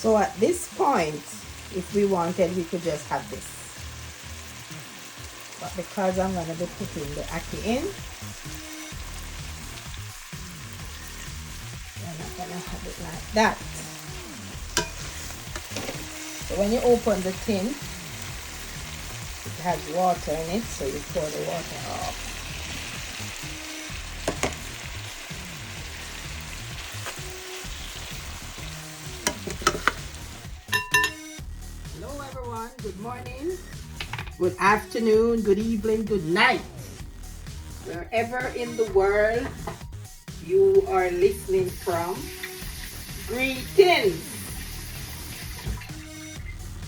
So at this point, if we wanted, we could just have this. But because I'm going to be putting the ackee in, we're not going to have it like that. So when you open the tin, it has water in it, so you pour the water off. Hello everyone, good morning, good afternoon, good evening, good night. Wherever in the world you are listening from, greetings.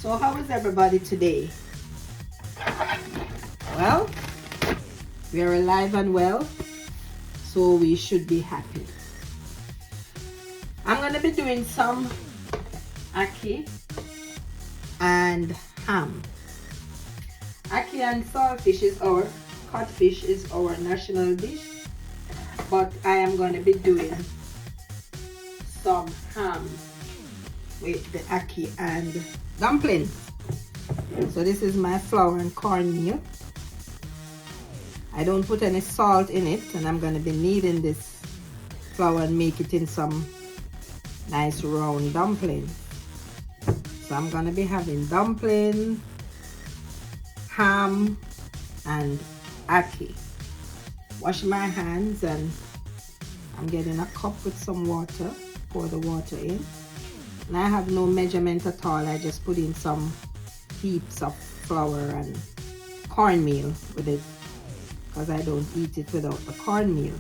So how is everybody today? Well, we are alive and well, so we should be happy. I'm going to be doing some ackee and ham. Ackee and saltfish is our, codfish is our national dish, but I am going to be doing some ham with the ackee and dumplings. So this is my flour and cornmeal. I don't put any salt in it, and I'm going to be kneading this flour and make it in some nice round dumplings. So I'm going to be having dumpling, ham, and ackee. Wash my hands, and I'm getting a cup with some water. Pour the water in. And I have no measurement at all. I just put in some heaps of flour and cornmeal with it, because I don't eat it without the cornmeal.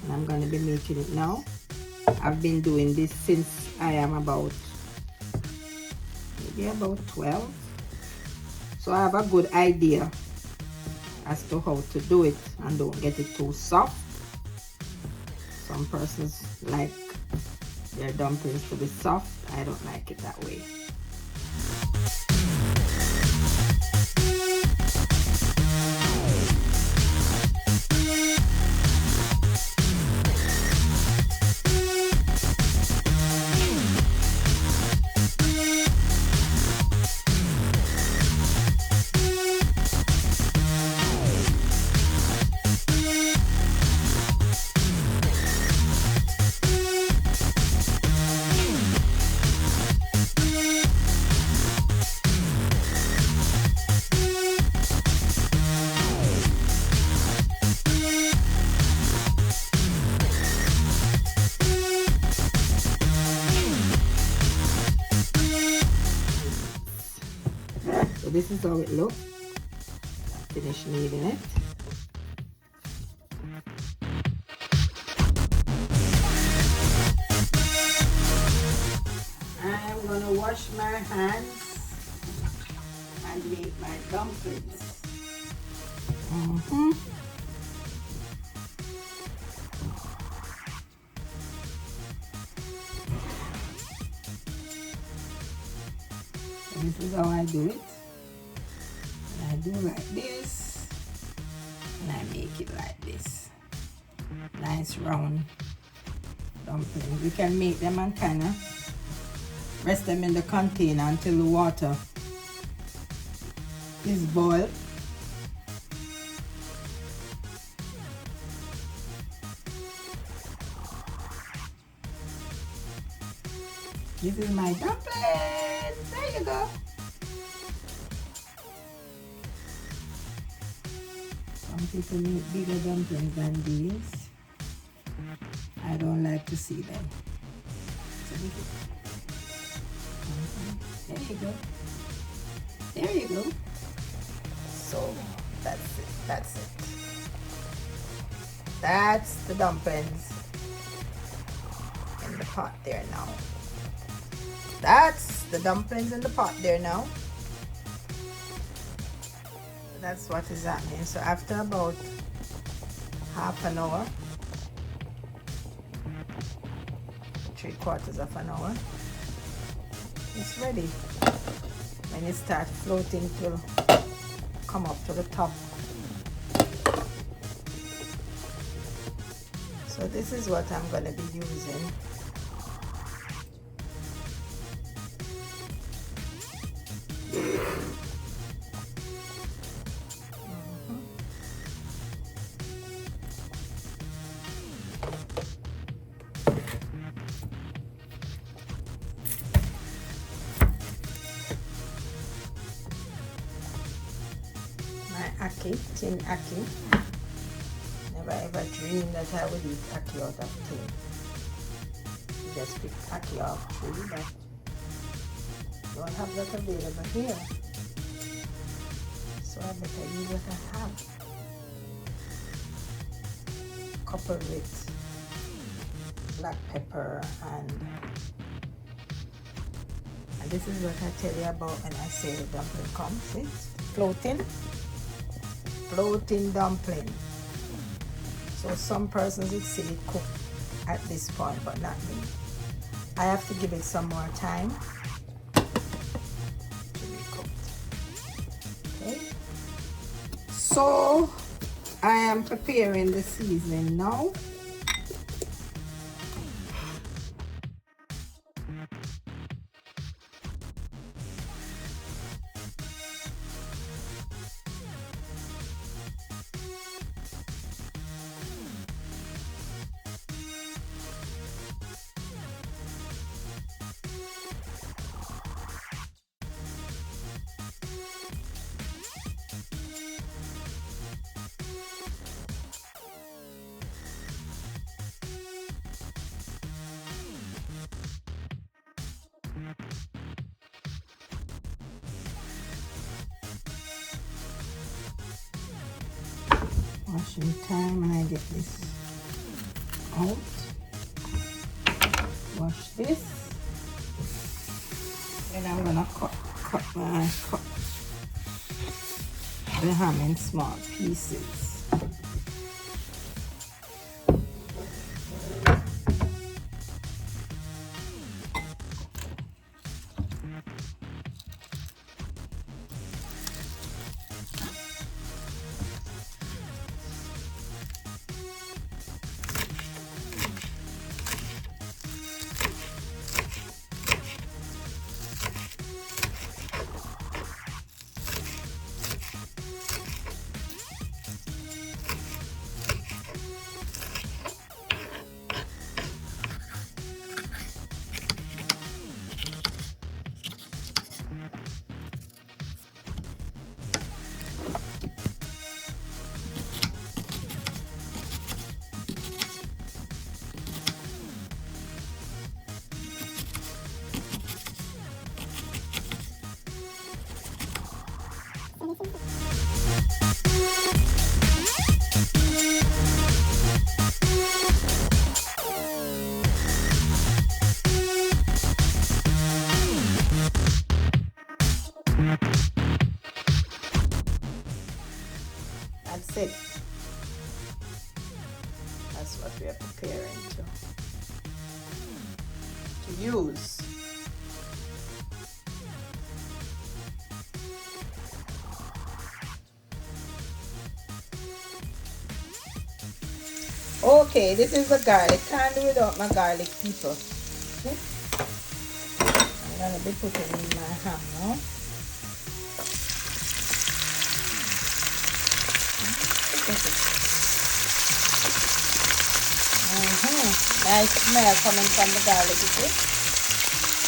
And I'm going to be making it now. I've been doing this since I am maybe about 12. So I have a good idea as to how to do it and don't get it too soft. Some persons like their dumplings to be soft. I don't like it that way. So this is how it looks. Finish kneading it. I'm gonna wash my hands and make my dumplings. This is how I do it. And I do like this, and I make it like this. Nice round dumplings. We can make them and kind of rest them in the container until the water is boiled. This is my dumplings. There you go. Some people make bigger dumplings than these. I don't like to see them. So there you go. There you go. So that's it. That's it. That's the dumplings in the pot there now. That's the dumplings in the pot there now. That's what is happening. So after about half an hour, 3/4 of an hour, it's ready. When it starts floating, it will come up to the top. So this is what I'm going to be using ackee, tin ackee. Never ever dreamed that I would eat ackee out of tin. You just pick ackee off tree, but don't have that available here. So I better use what I have. Coupled with black pepper and this is what I tell you about when I say the dumpling comes. See? Floating dumpling. So some persons would say it cooked at this point, but not me. I have to give it some more time to be cooked. Okay. So I am preparing the seasoning now. Washing time, and I get this out. Wash this, and I'm gonna cut the ham in small pieces. That's it. That's what we are preparing to use. Okay, this is the garlic. Can't do without my garlic, people. Okay. I'm gonna be putting in my ham now. Nice smell coming from the garlic, you see?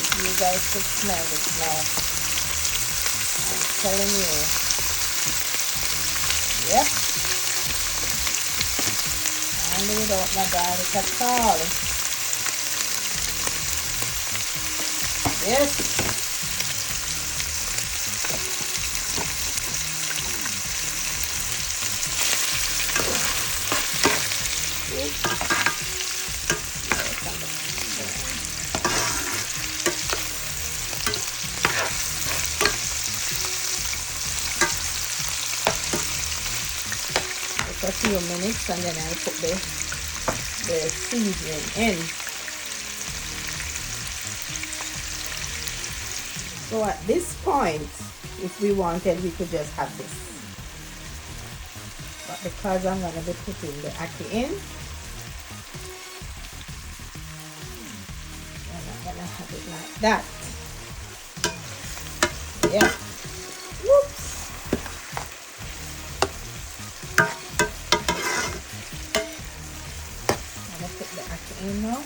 If you guys could smell the smell, I'm telling you. Yep. And without my garlic at all. Yes. For a few minutes, and then I'll put the seasoning in. So at this point, if we wanted, we could just have this. But because I'm going to be putting the ackee in, I'm not going to have it like that. Yeah. Whoops. In now.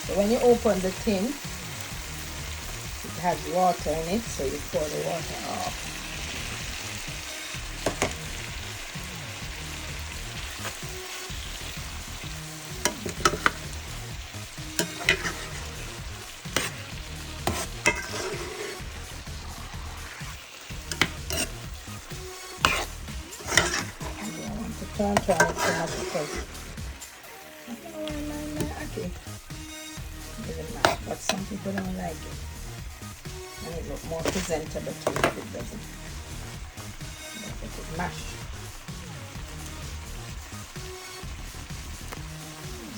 So when you open the tin, it has water in it, so you pour the water off. don't try it so much because I don't know why my ackee doesn't mash, but some people don't like it. And it look more presentable too if it doesn't. If it mash.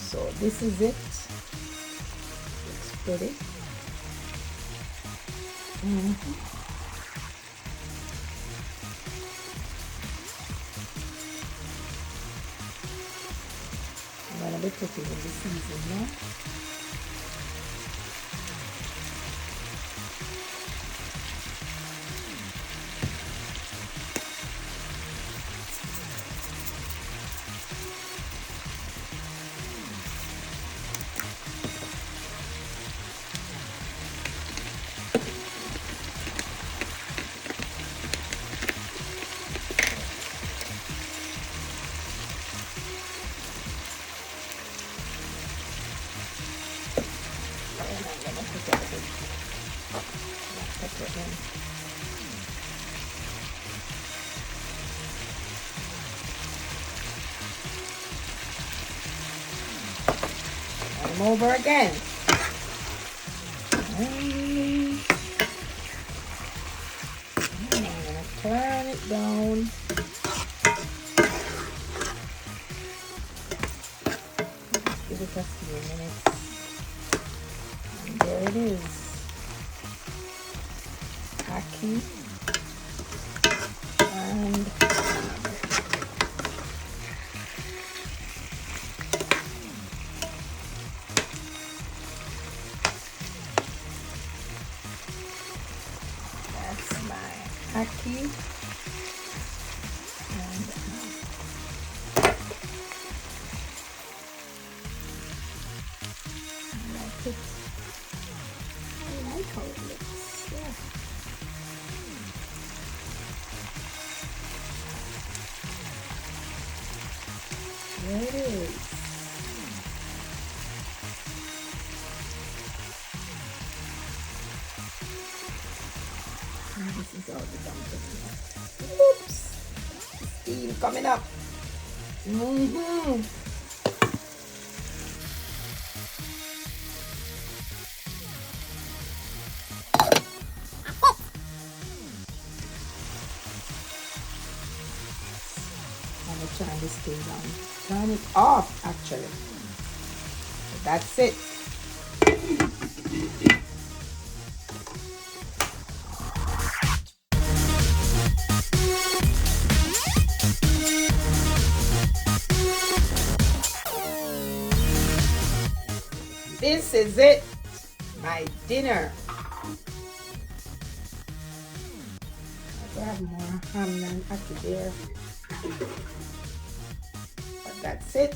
So this is it. Looks pretty. I'm gonna be putting in the season now. I'm over again. And I'm gonna turn it down. Give it a few minutes. And there it is. Ackee and that's my ackee and I like it. I like how it looks. Yeah. There it is. And this is all the dumplings. Oops! Steam coming up. I'm gonna turn this thing down. Turn it off, actually. So that's it. This is it. My dinner. I have more ham and ackee there. But that's it.